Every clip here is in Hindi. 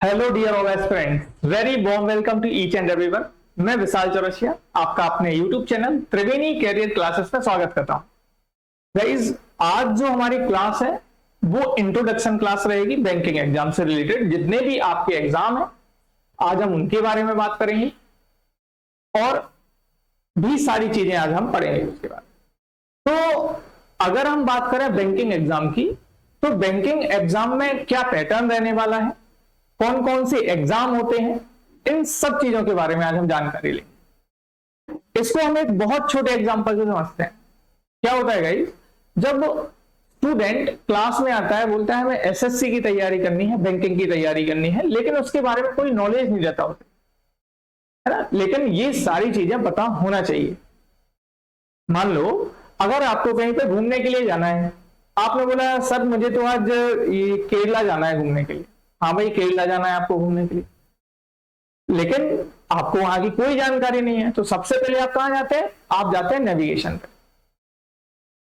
Hello dear all aspirants, very warm welcome to each and everyone. मैं विशाल चौरसिया आपका अपने YouTube channel Triveni career classes में स्वागत करता हूं। गाइस, आज जो हमारी क्लास है वो इंट्रोडक्शन क्लास रहेगी बैंकिंग एग्जाम से रिलेटेड। जितने भी आपके एग्जाम है आज हम उनके बारे में बात करेंगे और भी सारी चीजें आज हम पढ़ेंगे उसके बाद। तो अगर हम बात करें बैंकिंग एग्जाम की, तो बैंकिंग एग्जाम में क्या पैटर्न रहने वाला है, कौन कौन से एग्जाम होते हैं, इन सब चीजों के बारे में आज हम जानकारी लेंगे। इसको हम एक बहुत छोटे एग्जांपल से समझते हैं। क्या होता है गाइस, जब स्टूडेंट क्लास में आता है, बोलता है हमें एसएससी की तैयारी करनी है, बैंकिंग की तैयारी करनी है, लेकिन उसके बारे में कोई नॉलेज नहीं रहता होता है ना। लेकिन ये सारी चीजें पता होना चाहिए। मान लो अगर आपको कहीं पे घूमने के लिए जाना है, आपने बोला सर मुझे तो आज ये केरला जाना है घूमने के लिए। हाँ भाई, केरला जाना है आपको घूमने के लिए, लेकिन आपको वहां की कोई जानकारी नहीं है। तो सबसे पहले आप कहां जाते हैं? आप जाते हैं नेविगेशन पे।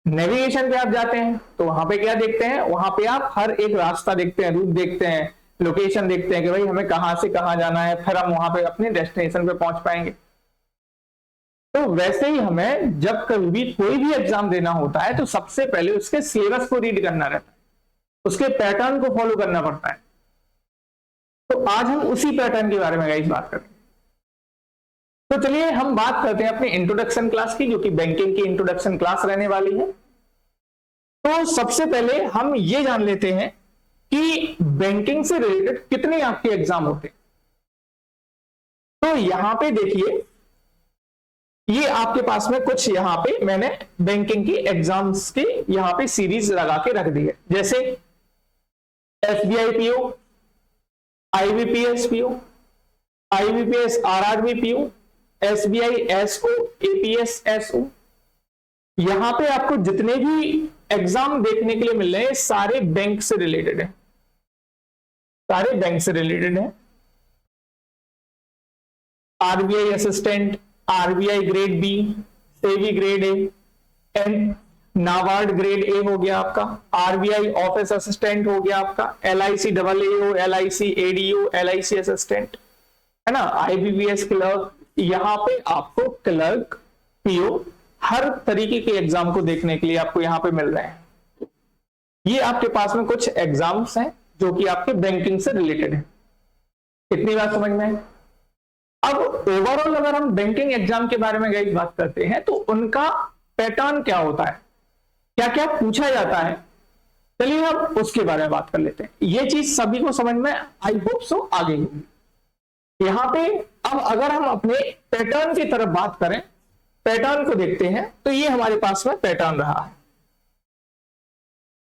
नेविगेशन पे आप जाते हैं तो वहां पे क्या देखते हैं? वहां पे आप हर एक रास्ता देखते हैं, रूट देखते हैं, लोकेशन देखते हैं कि भाई हमें कहां से कहां जाना है, फिर हम वहां पे अपने डेस्टिनेशन पे पहुंच पाएंगे। तो वैसे ही हमें जब कभी भी कोई भी एग्जाम देना होता है तो सबसे पहले उसके सिलेबस को रीड करना रहता है, उसके पैटर्न को फॉलो करना पड़ता है। तो आज हम उसी पैटर्न के बारे में गाइस बात करेंगे। तो चलिए हम बात करते हैं अपनी इंट्रोडक्शन क्लास की, जो कि बैंकिंग की इंट्रोडक्शन क्लास रहने वाली है। तो सबसे पहले हम ये जान लेते हैं कि बैंकिंग से रिलेटेड कितने आपके एग्जाम होते हैं। तो यहां पे देखिए, ये आपके पास में कुछ यहां पे मैंने बैंकिंग की एग्जाम्स की यहां पे सीरीज लगा के रख दी है। जैसे SBI PO, IBPS PO, IBPS RRB PO, SBI SO, APS SO. यहां पे आपको जितने भी एग्जाम देखने के लिए मिल रहे हैं सारे बैंक से रिलेटेड है, सारे बैंक से रिलेटेड है। RBI assistant, RBI grade B, SEBI grade A, and NABARD grade A हो गया आपका, आरबीआई ऑफिस असिस्टेंट हो गया आपका, LIC double AO, LIC ADO, LIC assistant, है ना, आईबीपीएस क्लर्क। यहां पे आपको क्लर्क, पीओ, हर तरीके के एग्जाम को देखने के लिए आपको यहां पे मिल रहे हैं। ये आपके पास में कुछ एग्जाम्स हैं जो कि आपके बैंकिंग से रिलेटेड है। इतनी बात समझ में है? अब ओवरऑल अगर हम बैंकिंग एग्जाम के बारे में गाइस बात करते हैं तो उनका पैटर्न क्या होता है, क्या क्या पूछा जाता है, चलिए हम उसके बारे में बात कर लेते हैं। ये चीज सभी को समझ में आई होप सो आ गई होगी। यहां पे अब अगर हम अपने पैटर्न की तरफ बात करें, पैटर्न को देखते हैं, तो ये हमारे पास में पैटर्न रहा है।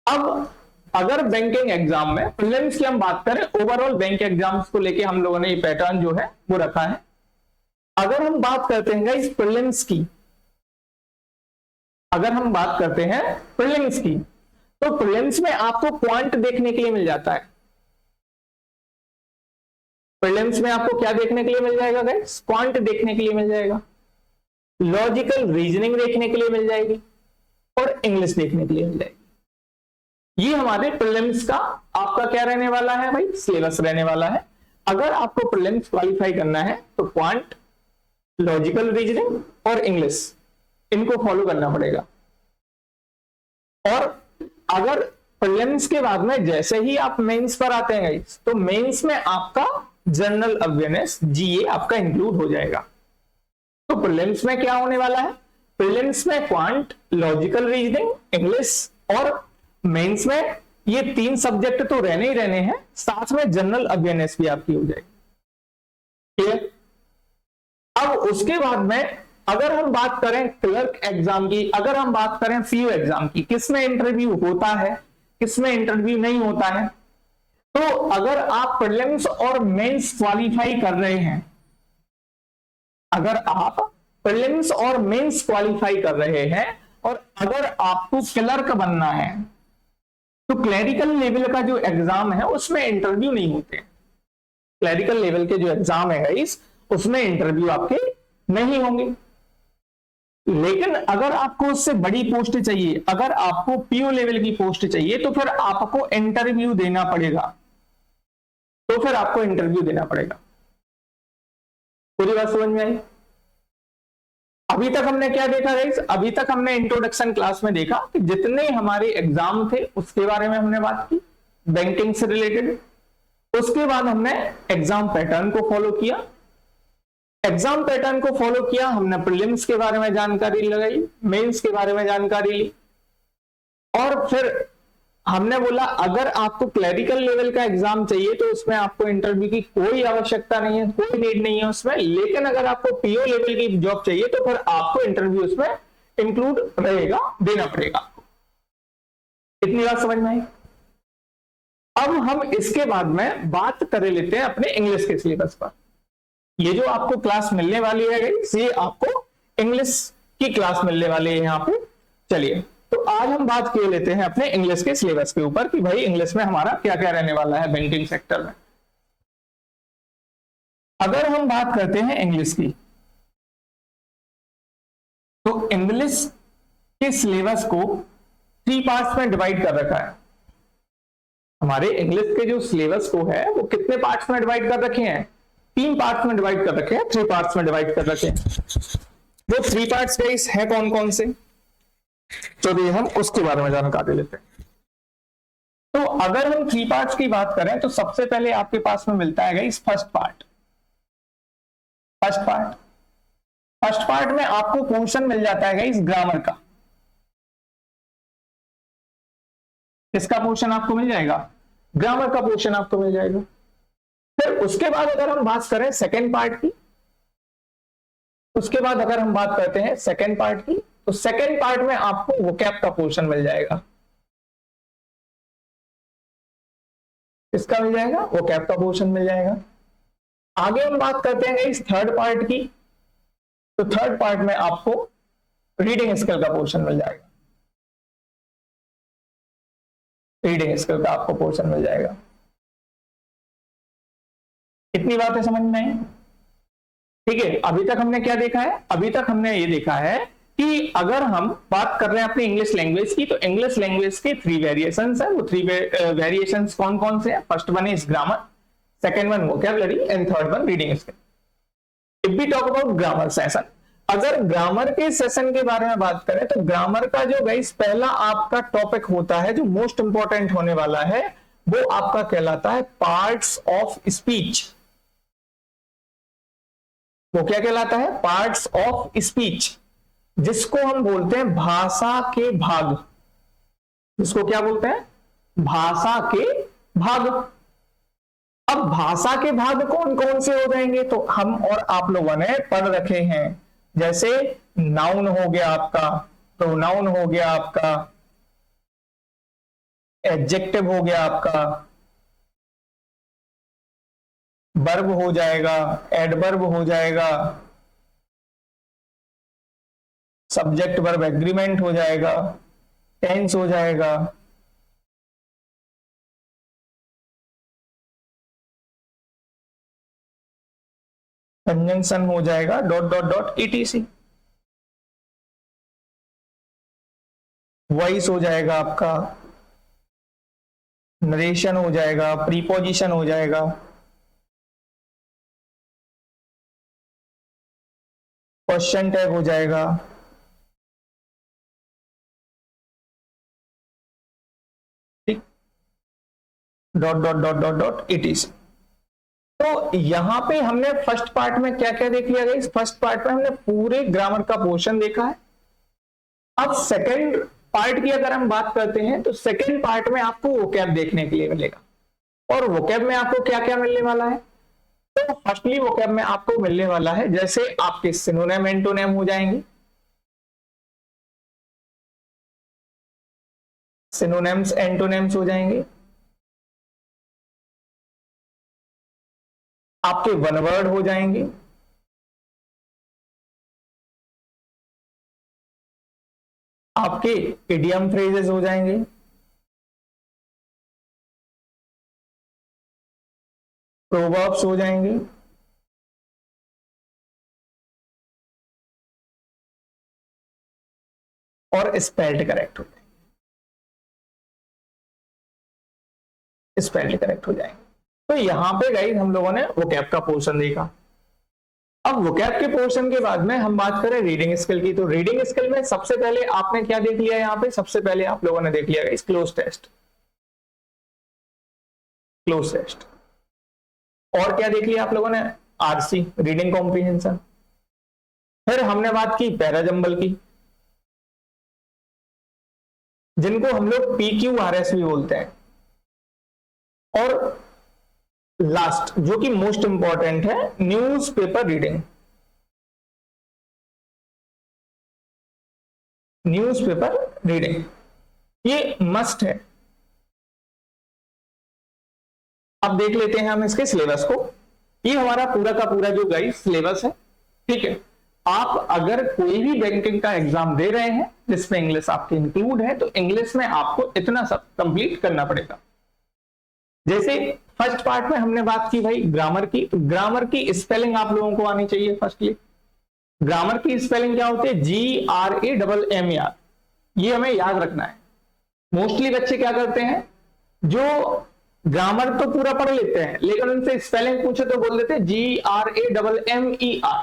अब अगर बैंकिंग एग्जाम में प्रीलिम्स की हम बात करें, ओवरऑल बैंक एग्जाम्स को लेके हम लोगों ने ये पैटर्न जो है वो रखा है। अगर हम बात करते हैं इस प्रीलिम्स की, अगर हम बात करते हैं प्रीलिम्स की, तो प्रीलिम्स में आपको क्वांट देखने के लिए मिल जाता है। प्रीलिम्स में आपको क्या देखने के लिए मिल जाएगा गाइस? क्वांट देखने के लिए मिल जाएगा, लॉजिकल रीजनिंग देखने के लिए मिल जाएगी और इंग्लिश देखने के लिए मिल जाएगी। ये हमारे प्रीलिम्स का आपका क्या रहने वाला है भाई? सिलेबस रहने वाला है। अगर आपको प्रीलिम्स क्वालिफाई करना है तो क्वांट, लॉजिकल रीजनिंग और इंग्लिश, इनको फॉलो करना पड़ेगा। और अगर प्रीलिम्स के बाद में जैसे ही आप मेंस पर आते हैं गाइस, तो मेंस में आपका जनरल अवेयरनेस, जीए, आपका इंक्लूड हो जाएगा। तो प्रीलिम्स में क्या होने वाला है? प्रीलिम्स में क्वांट, लॉजिकल रीजनिंग, इंग्लिश, और मेंस में ये तीन सब्जेक्ट तो रहने ही रहने हैं, साथ में जनरल अवेयरनेस भी आपकी हो जाएगी। ठीक है। अब उसके बाद में अगर हम बात करें क्लर्क एग्जाम की, अगर हम बात करें पीओ एग्जाम की, किसमें इंटरव्यू होता है, किसमें इंटरव्यू नहीं होता है, तो अगर आप प्रीलिम्स और मेंस क्वालिफाई कर रहे हैं, अगर आप प्रीलिम्स और मेंस क्वालिफाई कर रहे हैं और अगर आपको क्लर्क बनना है, तो क्लरिकल लेवल का जो एग्जाम है उसमें इंटरव्यू नहीं होते। क्लरिकल लेवल के जो एग्जाम है इस उसमें इंटरव्यू आपके नहीं होंगे। लेकिन अगर आपको उससे बड़ी पोस्ट चाहिए, अगर आपको पीओ लेवल की पोस्ट चाहिए, तो फिर आपको इंटरव्यू देना पड़ेगा। तो फिर आपको इंटरव्यू देना पड़ेगा। पूरी बात समझ में आई? अभी तक हमने क्या देखा गाइस? अभी तक हमने इंट्रोडक्शन क्लास में देखा कि जितने हमारे एग्जाम थे उसके बारे में हमने बात की, बैंकिंग से रिलेटेड। उसके बाद हमने एग्जाम पैटर्न को फॉलो किया। एग्जाम पैटर्न को फॉलो किया, हमने प्रीलिम्स के बारे में जानकारी लगाई, मेंस के बारे में जानकारी ली, और फिर हमने बोला अगर आपको क्लरिकल लेवल का एग्जाम चाहिए तो उसमें आपको इंटरव्यू की कोई आवश्यकता नहीं है, कोई नीड नहीं है उसमें। लेकिन अगर आपको पीओ लेवल की जॉब चाहिए तो फिर आपको इंटरव्यू उसमें इंक्लूड रहेगा, देना पड़ेगा। इतनी बात समझ में आई? अब हम इसके बाद में बात कर लेते हैं अपने इंग्लिश के सिलेबस पर। ये जो आपको क्लास मिलने वाली है ये आपको इंग्लिश की क्लास मिलने वाली है यहाँ पे। चलिए, तो आज हम बात किए लेते हैं अपने इंग्लिश के सिलेबस के ऊपर कि भाई इंग्लिश में हमारा क्या क्या रहने वाला है बैंकिंग सेक्टर में। अगर हम बात करते हैं इंग्लिश की, तो इंग्लिश के सिलेबस को 3 पार्ट्स में डिवाइड कर रखा है। हमारे इंग्लिश के जो सिलेबस को है वो कितने पार्ट्स में डिवाइड कर रखे हैं? 3 पार्ट्स में डिवाइड कर रखे हैं, 3 पार्ट्स में डिवाइड कर रखे हैं। वो 3 पार्ट्स गाइस है कौन कौन से? चलिए हम उसके बारे में जानकारी लेते हैं। तो अगर हम 3 पार्ट्स की बात करें तो सबसे पहले आपके पास में मिलता है guys first part. First part में आपको पोर्शन मिल जाता है गाइस ग्रामर का। किसका पोर्शन आपको मिल जाएगा? ग्रामर का पोर्शन आपको मिल जाएगा। फिर उसके बाद अगर हम बात करें सेकेंड पार्ट की, उसके बाद अगर हम बात करते हैं सेकेंड पार्ट की, तो सेकेंड पार्ट में आपको वोकैब का पोर्शन मिल जाएगा। इसका मिल जाएगा, वोकैब का पोर्शन मिल जाएगा। आगे हम बात करते हैं इस थर्ड पार्ट की, तो थर्ड पार्ट में आपको रीडिंग स्किल का पोर्शन मिल जाएगा। रीडिंग स्किल का आपको पोर्शन मिल जाएगा। इतनी बातें समझ में आई? ठीक है, अभी तक हमने क्या देखा है? अभी तक हमने ये देखा है कि अगर हम बात कर रहे हैं अपनी इंग्लिश लैंग्वेज की, तो इंग्लिश लैंग्वेज के 3 वेरिएशंस है। वो 3 वेरिएशंस कौन कौन से हैं? First one is grammar, second one vocabulary and third one reading skill. If we talk about grammar session, अगर ग्रामर के सेशन के बारे में बात करें तो ग्रामर का जो गाइस पहला आपका टॉपिक होता है जो मोस्ट इंपॉर्टेंट होने वाला है, वो आपका कहलाता है पार्ट्स ऑफ स्पीच। वो क्या कहलाता है? पार्ट्स ऑफ स्पीच, जिसको हम बोलते हैं भाषा के भाग। जिसको क्या बोलते हैं? भाषा के भाग। अब भाषा के भाग कौन कौन से हो जाएंगे? तो हम और आप लोगों ने पढ़ रखे हैं, जैसे नाउन हो गया आपका, प्रोनाउन हो गया आपका, एडजेक्टिव हो गया आपका, वर्ब हो जाएगा, एडवर्ब हो जाएगा, सब्जेक्ट वर्ब एग्रीमेंट हो जाएगा, टेंस हो जाएगा, कंजंक्शन हो जाएगा, dot dot dot etc, voice हो जाएगा आपका, नरेशन हो जाएगा, प्रीपोजिशन हो जाएगा, क्वेश्चन टैग हो जाएगा, ठीक, dot dot dot dot dot etc. तो यहां पे हमने फर्स्ट पार्ट में क्या क्या देख लिया गाइस? फर्स्ट पार्ट में हमने पूरे ग्रामर का पोर्शन देखा है। अब सेकंड पार्ट की अगर हम बात करते हैं तो सेकंड पार्ट में आपको वोकैब देखने के लिए मिलेगा। और वोकैब में आपको क्या क्या मिलने वाला है? तो फर्स्टली वोकैब में आपको मिलने वाला है जैसे आपके सिनोनिम एंटोनिम हो जाएंगे, सिनोनिम्स एंटोनिम्स हो जाएंगे, आपके वन वर्ड हो जाएंगे, आपके इडियम फ्रेजेस हो जाएंगे, प्रोवर्ब्स हो जाएंगे, और स्पेल्ड करेक्ट हो जाएंगे। स्पेल्ड करेक्ट हो जाएंगे। तो यहां पे गाइस हम लोगों ने वोकैब का पोर्शन देखा। अब वोकैब के पोर्शन के बाद में हम बात करें रीडिंग स्किल की। तो रीडिंग स्किल में सबसे पहले आपने क्या देख लिया, यहाँ पे सबसे पहले आप लोगों ने देख लिया guys cloze test. Cloze test और क्या देख लिया आप लोगों ने, आरसी रीडिंग कॉम्प्रिहेंशन। फिर हमने बात की पैराजंबल की, जिनको हम लोग PQRS भी बोलते हैं। और लास्ट जो कि मोस्ट इंपॉर्टेंट है, न्यूज़पेपर रीडिंग। न्यूज़पेपर रीडिंग ये मस्ट है। अब देख लेते हैं हम इसके सिलेबस को। ये हमारा पूरा का पूरा जो गाइस सिलेबस है, ठीक है। आप अगर कोई भी बैंकिंग का एग्जाम दे रहे हैं जिसमें इंग्लिश आपके इंक्लूड है, तो इंग्लिश में आपको इतना सब कंप्लीट करना पड़ेगा। जैसे फर्स्ट पार्ट में हमने बात की भाई ग्रामर की। ग्रामर की स्पेलिंग आप लोगों को आनी चाहिए। फर्स्टली ग्रामर की स्पेलिंग क्या होती है, GRAMMAR। ये हमें याद रखना है। मोस्टली बच्चे क्या करते हैं, जो ग्रामर तो पूरा पढ़ लेते हैं लेकिन उनसे स्पेलिंग पूछे तो बोल देते हैं GRAMMER,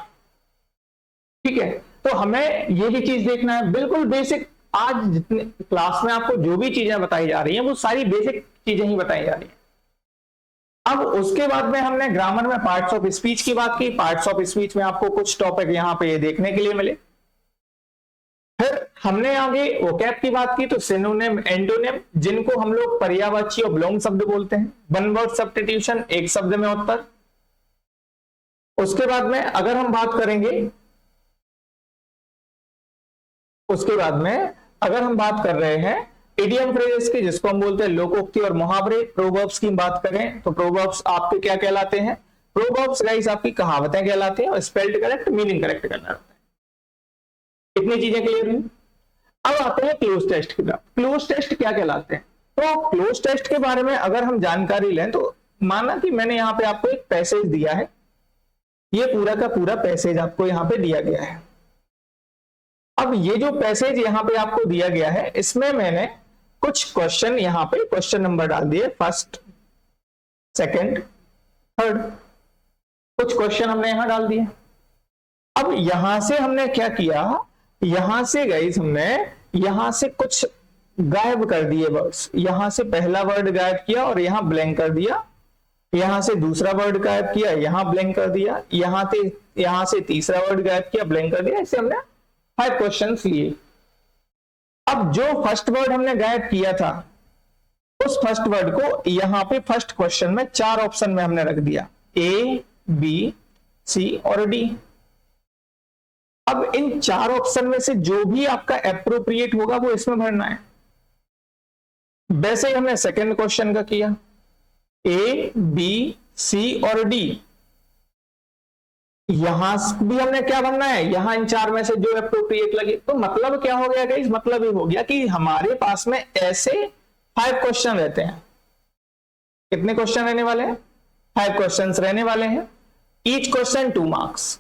ठीक है। तो हमें ये भी चीज देखना है, बिल्कुल बेसिक। आज जितने क्लास में आपको जो भी चीजें बताई जा रही हैं वो सारी बेसिक चीजें ही बताई जा रही हैं। अब उसके बाद में हमने ग्रामर में पार्ट्स ऑफ स्पीच की बात की। पार्ट्स ऑफ स्पीच में आपको कुछ टॉपिक यहां पे देखने के लिए मिले। फिर हमने आगे वोकैब की बात की, तो सिनोनिम, एंटोनिम, जिनको हम लोग पर्यायवाची और विलोम शब्द बोलते हैं। वन वर्ड सब्स्टिट्यूशन, एक शब्द में उत्तर। उसके बाद में अगर हम बात करेंगे, उसके बाद में अगर हम बात कर रहे हैं इडियम फ्रेजेस की, जिसको हम बोलते हैं लोकोक्ति और मुहावरे। प्रोवर्ब्स की बात करें तो प्रोवर्ब्स आपके क्या कहलाते हैं, प्रोवर्ब्स गाइस आपकी कहावतें कहलाती हैं, और स्पेल्ड करेक्ट, मीनिंग करेक्ट करना होता है। इतनी चीजें क्लियर हुई। अब आते हैं क्लोज टेस्ट की तरफ। क्लोज टेस्ट क्या कहलाते हैं, तो क्लोज टेस्ट के बारे में अगर हम जानकारी लें, तो माना कि मैंने यहाँ पे आपको एक पैसेज दिया है, ये पूरा का पूरा पैसेज आपको यहाँ पे दिया गया है। अब ये जो पैसेज यहाँ पे आपको दिया गया है, इसमें मैंने कुछ क्वेश्चन यहाँ पे क्वेश्चन नंबर डाल दिए, फर्स्ट, सेकंड, थर्ड, कुछ क्वेश्चन हमने यहां डाल दिए। अब यहां से हमने क्या किया, यहां से गाइस हमने यहां से कुछ गायब कर दिए वर्ड्स। यहां से पहला वर्ड गायब किया और यहां ब्लैंक कर दिया, यहां से दूसरा वर्ड गायब किया, यहां ब्लैंक कर दिया, यहां से तीसरा वर्ड गायब किया, ब्लैंक कर दिया। ऐसे हमने 5 क्वेश्चंस लिए। अब जो फर्स्ट वर्ड हमने गायब किया था, उस फर्स्ट वर्ड को यहां पे फर्स्ट क्वेश्चन में 4 ऑप्शन में हमने रख दिया, A, B, C और D। अब इन 4 ऑप्शन में से जो भी आपका एप्रोप्रिएट होगा वो इसमें भरना है। वैसे ही हमने सेकंड क्वेश्चन का किया, A, B, C और D। यहां भी हमने क्या भरना है, यहां इन 4 में से जो एप्रोप्रिएट लगे। तो मतलब क्या हो गया गाइस, मतलब ये हो गया कि हमारे पास में ऐसे 5 क्वेश्चन रहते हैं। कितने क्वेश्चन रहने वाले हैं, 5 क्वेश्चंस रहने वाले हैं। Each question 2 marks.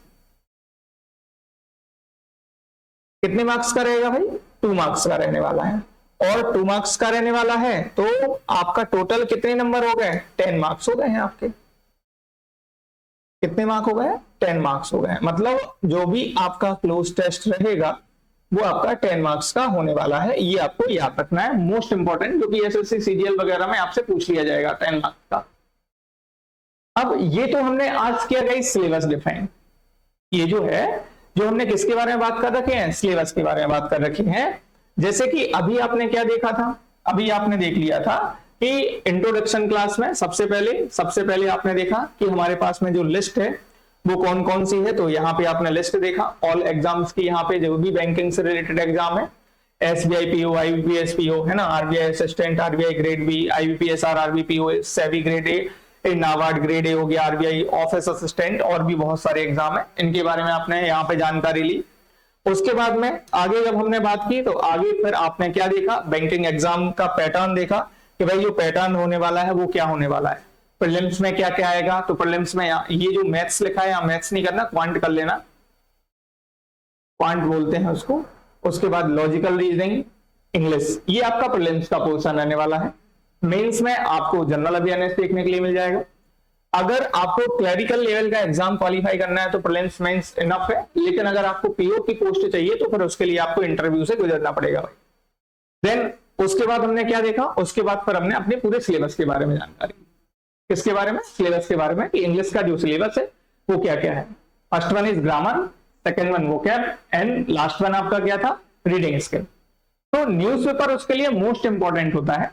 कितने मार्क्स का रहेगा भाई, 2 मार्क्स का रहने वाला है। और 2 मार्क्स का रहने वाला है तो आपका टोटल कितने नंबर हो गए, 10 मार्क्स हो गए हैं आपके। कितने मार्क हो गए, 10 मार्क्स हो गए। मतलब जो भी आपका क्लोज टेस्ट रहेगा वो आपका 10 मार्क्स का होने वाला है। ये आपको याद रखना है, मोस्ट इंपॉर्टेंट, जो कि एसएससी सीजीएल वगैरह में आपसे पूछ लिया जाएगा 10 मार्क्स का। अब ये तो हमने आज किया गई सिलेबस डिफाइन। ये जो है, जो हमने किसके बारे में बात कर रखे हैं, सिलेबस के बारे में बात कर रखी है। जैसे कि अभी आपने क्या देखा था, अभी आपने देख लिया था कि इंट्रोडक्शन क्लास में सबसे पहले आपने देखा कि हमारे पास में जो लिस्ट है वो कौन कौन सी है। तो यहाँ पे आपने लिस्ट देखा ऑल एग्जाम्स की, यहाँ पे जो भी बैंकिंग से रिलेटेड एग्जाम है, SBI PO, IBPS PO है ना, RBI assistant, RBI grade B, IBPS RBPO, SEBI grade A, NABARD grade A हो गया, RBI ऑफिस असिस्टेंट, और भी बहुत सारे एग्जाम है। इनके बारे में आपने यहाँ पे जानकारी ली। उसके बाद में आगे जब हमने बात की तो आगे फिर आपने क्या देखा, बैंकिंग एग्जाम का पैटर्न देखा कि भाई जो पैटर्न होने वाला है वो क्या होने वाला है। प्रीलिम्स में क्या क्या आएगा, तो प्रीलिम्स में ये जो मैथ्स लिखा है, मैथ्स नहीं करना, क्वांट कर लेना, क्वांट बोलते हैं उसको। उसके बाद लॉजिकल रीजनिंग, इंग्लिश, ये आपका प्रीलिम्स का पोर्शन रहने वाला है। मेंस में आपको जनरल अवेयरनेस देखने के लिए मिल जाएगा। अगर आपको क्लरिकल लेवल का एग्जाम क्वालिफाई करना है तो प्रीलिम्स मेंस इनफ है, लेकिन अगर आपको पीओ की पोस्ट चाहिए तो फिर उसके लिए आपको इंटरव्यू से गुजरना पड़ेगा भाई। देन उसके बाद हमने क्या देखा, उसके बाद फिर हमने अपने पूरे सिलेबस के बारे में जानकारी, किसके बारे में, सिलेबस के बारे में, कि इंग्लिश का जो सिलेबस है वो क्या क्या है। First one is grammar, second one vocab, and last one आपका क्या था, रीडिंग स्किल। तो न्यूज़पेपर उसके लिए मोस्ट इंपॉर्टेंट होता है।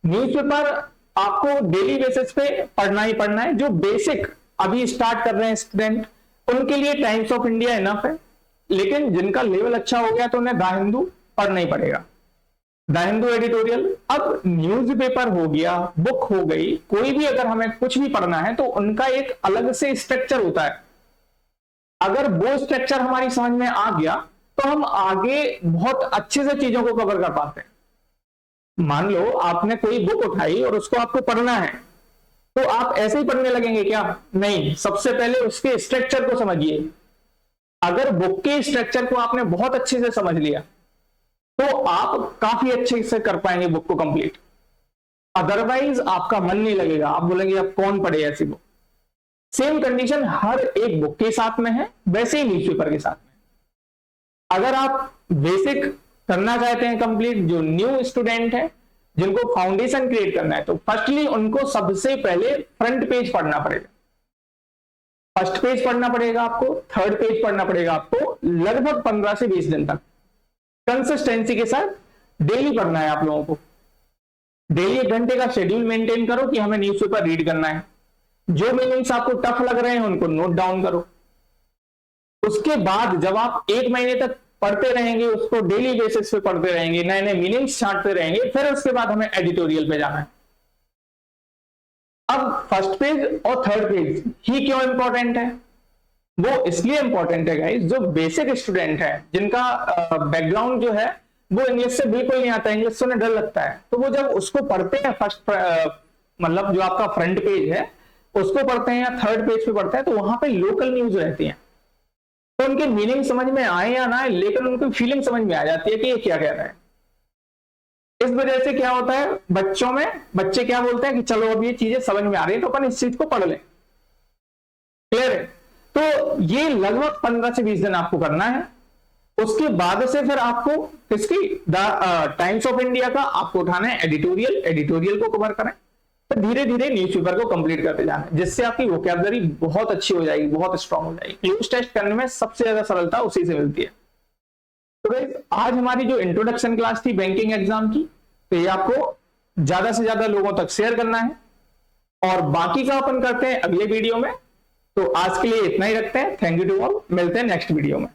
न्यूज़पेपर आपको डेली बेसिस पे पढ़ना ही पढ़ना है। जो बेसिक अभी स्टार्ट कर रहे हैं स्टूडेंट, उनके लिए टाइम्स ऑफ इंडिया इनफ है, लेकिन जिनका लेवल अच्छा हो गया तो उन्हें द हिंदू पढ़ना ही पड़ेगा, द हिंदू एडिटोरियल। अब न्यूज़पेपर हो गया, बुक हो गई, कोई भी अगर हमें कुछ भी पढ़ना है तो उनका एक अलग से स्ट्रक्चर होता है। अगर वो स्ट्रक्चर हमारी समझ में आ गया तो हम आगे बहुत अच्छे से चीजों को कवर कर पाते हैं। मान लो आपने कोई बुक उठाई और उसको आपको पढ़ना है, तो आप ऐसे ही पढ़ने लगेंगे क्या? नहीं, सबसे पहले उसके स्ट्रक्चर को समझिए। अगर बुक के स्ट्रक्चर को आपने बहुत अच्छे से समझ लिया तो आप काफी अच्छे से कर पाएंगे बुक को कंप्लीट। अदरवाइज आपका मन नहीं लगेगा, आप बोलेंगे अब कौन पढ़े ऐसी बुक। सेम कंडीशन हर एक बुक के साथ में है, वैसे ही न्यूज़पेपर के साथ में। अगर आप बेसिक करना चाहते हैं कंप्लीट, जो न्यू स्टूडेंट है जिनको फाउंडेशन क्रिएट करना है, तो फर्स्टली उनको सबसे पहले फ्रंट पेज पढ़ना पड़ेगा। फर्स्ट पेज पढ़ना पड़ेगा आपको, थर्ड पेज पढ़ना पड़ेगा आपको, लगभग 15 से 20 दिन तक कंसिस्टेंसी के साथ डेली पढ़ना है आप लोगों को। डेली 1 घंटे का शेड्यूल मेंटेन करो कि हमें न्यूज़पेपर रीड करना है। जो मीनिंग्स आपको टफ लग रहे हैं उनको नोट डाउन करो। उसके बाद जब आप 1 महीने तक पढ़ते रहेंगे, उसको डेली बेसिस पे पढ़ते रहेंगे, नए नए मीनिंग्स छांटते रहेंगे, फिर उसके बाद हमें एडिटोरियल पे जाना है। अब फर्स्ट पेज और थर्ड पेज ही क्यों इंपॉर्टेंट है? वो इसलिए इंपॉर्टेंट है गाइस, जो बेसिक स्टूडेंट है जिनका बैकग्राउंड जो है वो इंग्लिश से बिल्कुल नहीं आता, इंग्लिश से उन्हें डर लगता है, तो वो जब उसको पढ़ते हैं फर्स्ट मतलब जो आपका फ्रंट पेज है उसको पढ़ते हैं या थर्ड पेज पे पढ़ते हैं, तो वहां पे लोकल न्यूज रहती हैं, तो उनके मीनिंग समझ में आए या ना आए, लेकिन उनको फीलिंग समझ में आ जाती है कि ये क्या कह रहा है। इस वजह से क्या होता है, बच्चों में बच्चे क्या बोलते हैं कि चलो अब ये चीजें समझ में आ रही है तो अपन इस चीज को पढ़ लें। क्लियर है? तो ये लगभग 15 से 20 दिन आपको करना है। उसके बाद से फिर आपको किसकी, द टाइम्स ऑफ इंडिया का आपको उठाना है एडिटोरियल, एडिटोरियल को कवर करें, तो धीरे धीरे न्यूज़पेपर को कंप्लीट करते जाना है, जिससे आपकी वोकैबुलरी बहुत अच्छी हो जाएगी, बहुत स्ट्रांग हो जाएगी। क्लोज टेस्ट करने में सबसे ज्यादा सरलता उसी से मिलती है। तो गाइस आज हमारी जो इंट्रोडक्शन क्लास थी बैंकिंग एग्जाम की, तो ये आपको ज्यादा से ज्यादा लोगों तक शेयर करना है, और बाकी का अपन करते हैं अगले वीडियो में। तो आज के लिए इतना ही रखते हैं। थैंक यू टू ऑल, मिलते हैं नेक्स्ट वीडियो में।